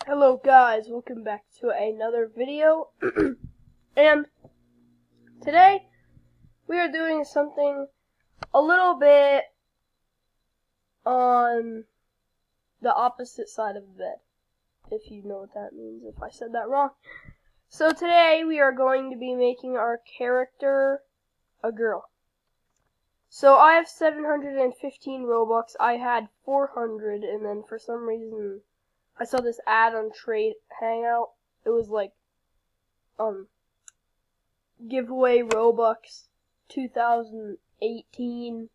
Hello guys, welcome back to another video. And today we are doing something a little bit on the opposite side of the bed, if you know what that means, if I said that wrong. So today we are going to be making our character a girl. So I have 715 Robux. I had 400, and then for some reason I saw this ad on Trade Hangout. It was like, giveaway Robux 2018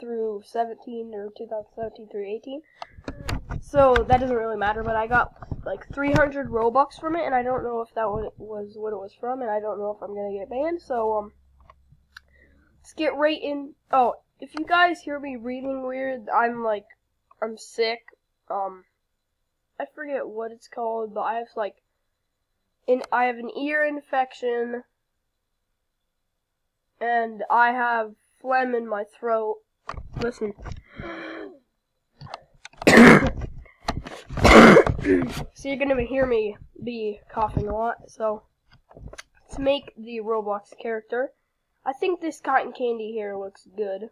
through 17, or 2017 through 18. So that doesn't really matter, but I got like 300 Robux from it, and I don't know if that was what it was from, and I don't know if I'm gonna get banned. So let's get right in. Oh, if you guys hear me reading weird, I'm sick. I forget what it's called, but I have I have an ear infection, and I have phlegm in my throat. Listen. So you're gonna hear me be coughing a lot. So to make the Roblox character, I think this cotton candy here looks good.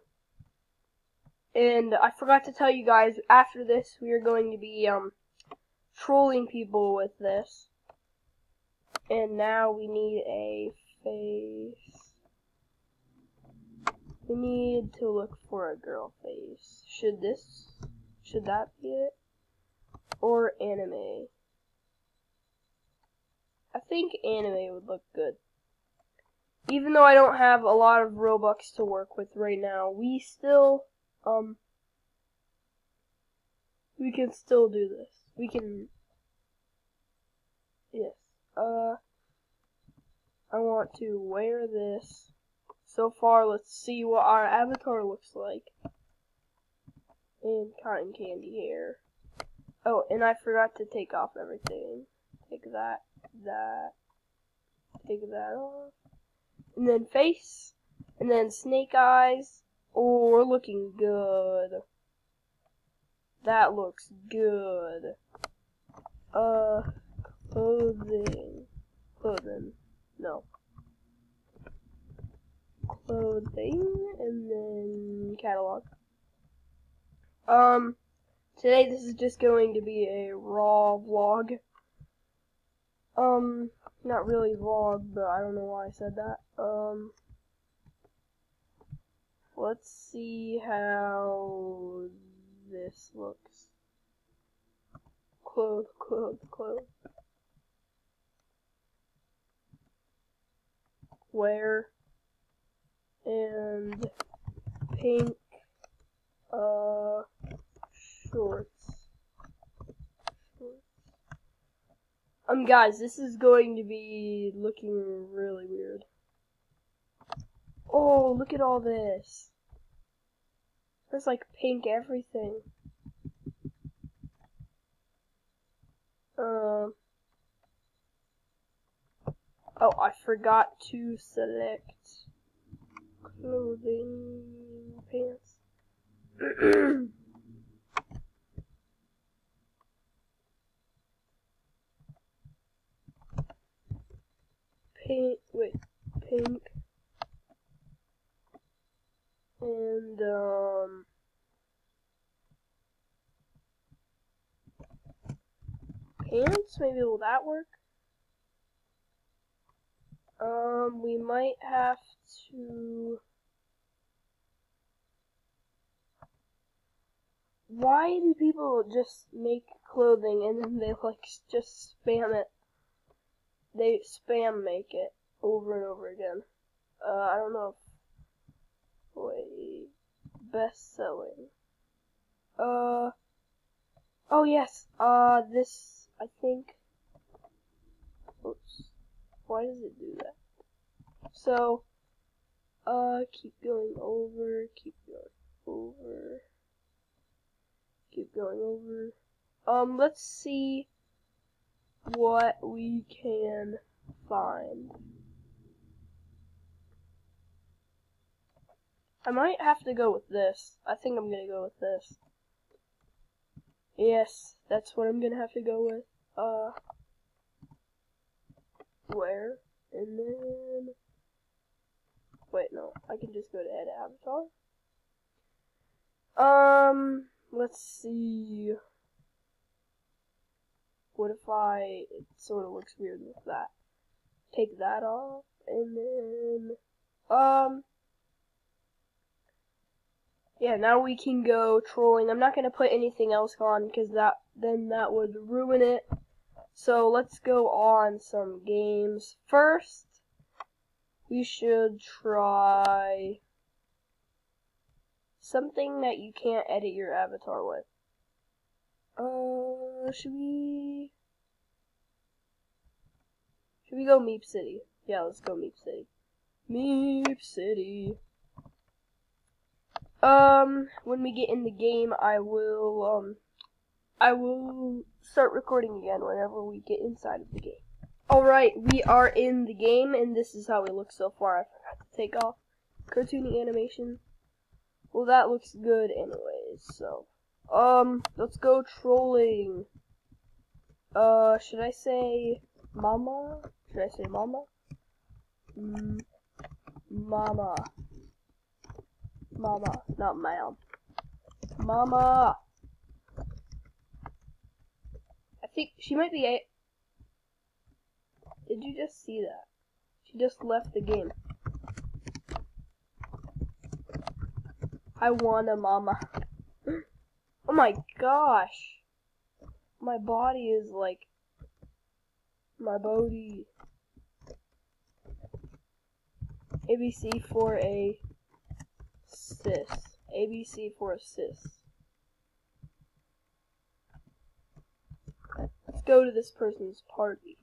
And I forgot to tell you guys, after this we are going to be trolling people with this. And now we need a face. We need to look for a girl face. Should that be it? Or anime? I think anime would look good. Even though I don't have a lot of Robux to work with right now, we still, we can still do this. We can, yes. I want to wear this. So far, let's see what our avatar looks like. And cotton candy hair. Oh, and I forgot to take off everything. Take that, take that off. And then face, and then snake eyes. Oh, we're looking good. That looks good. Clothing, no. Clothing, and then catalog. Today this is just going to be a raw vlog. Not really vlog, but I don't know why I said that. Let's see how this looks. Clothes. Wear. And pink, shorts. Guys, this is going to be looking really weird. Oh, look at all this. There's like pink everything. Oh, I forgot to select clothing, pants. Pink, and pants, maybe will that work? We might have to. Why do people just make clothing and then they just spam it? They spam make it over and over again. I don't know. Wait, best selling. Oh yes. This, I think. Oops. Why does it do that? So, keep going over, keep going over. Let's see what we can find. I might have to go with this. I think I'm gonna go with this. Yes, that's what I'm gonna have to go with. Where? And then, wait, no, I can just go to edit avatar. Let's see. What if it sort of looks weird with that? Take that off, and then, yeah, now we can go trolling. I'm not gonna put anything else on, because that would ruin it. So let's go on some games. First, we should try something that you can't edit your avatar with. Should we go Meep City? Yeah, let's go Meep City. Meep City. When we get in the game, I will start recording again whenever we get inside of the game. Alright, we are in the game, and this is how we look so far. I forgot to take off cartoony animation. Well, that looks good anyways, so. Let's go trolling. Should I say mama? Should I say mama? Mama. Mama, not ma'am. Mama! I think she might be a... Did you just see that? She just left the game. I want a mama. Oh my gosh. My body is like... My body. ABC for a sis. ABC for a sis. Let's go to this person's party.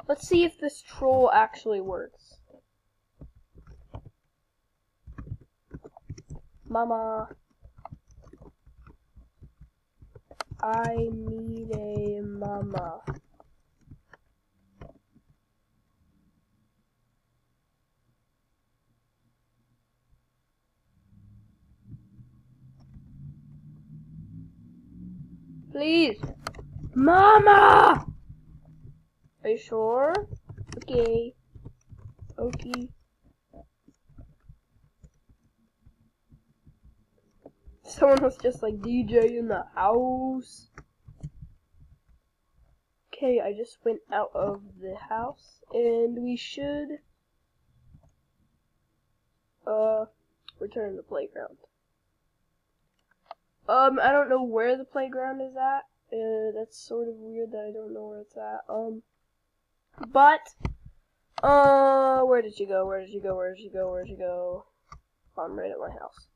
Let's see if this troll actually works. Mama, I need a mama. Please, mama! Are you sure? Okay. Okay. Someone was just like, DJ in the house. Okay, I just went out of the house, and we should return to the playground. I don't know where the playground is at. That's sort of weird that I don't know where it's at. But where did you go? Where did you go? Where did you go? Where did you go? I'm right at my house.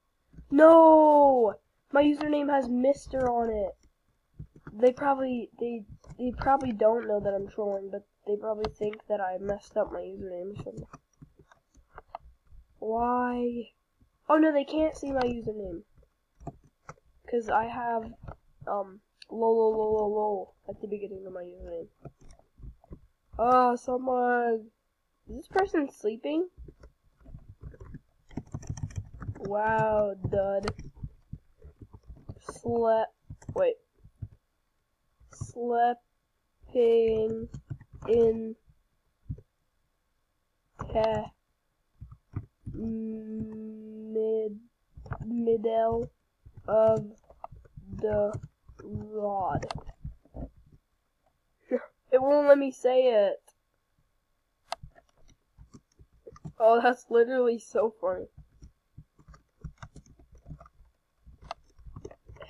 No! My username has Mr. on it. They probably don't know that I'm trolling, but they probably think that I messed up my username or something. Why? Oh no, they can't see my username. Cause I have lol at the beginning of my username. Oh, someone. Is this person sleeping? Wow, dud. Sleeping in middle of the rod. It won't let me say it. Oh, that's literally so funny.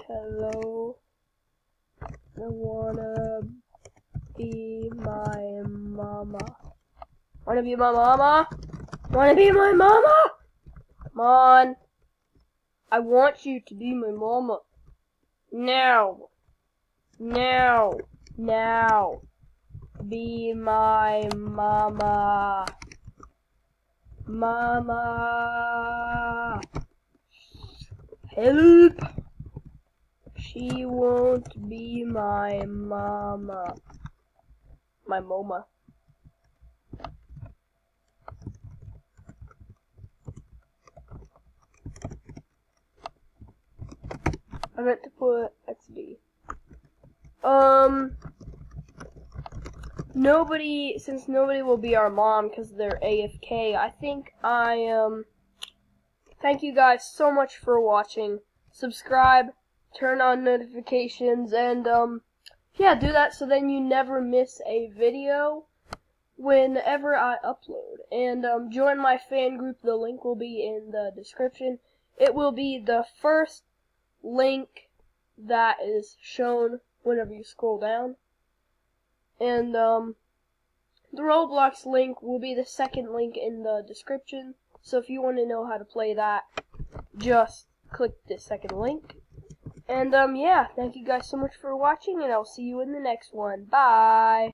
Hello, I wanna be my mama. Wanna be my mama? Wanna be my mama? Come on. I want you to be my mama. Now. Now. Now. Be my mama. Mama. Help. She won't be my mama. My mama. I meant to put XD. Since nobody will be our mom because they're AFK, I think thank you guys so much for watching. Subscribe, turn on notifications, and, yeah, do that so then you never miss a video whenever I upload. And, join my fan group. The link will be in the description. It will be the first link that is shown whenever you scroll down. And, the Roblox link will be the second link in the description. So if you want to know how to play that, just click the second link. And, yeah, thank you guys so much for watching, and I'll see you in the next one. Bye!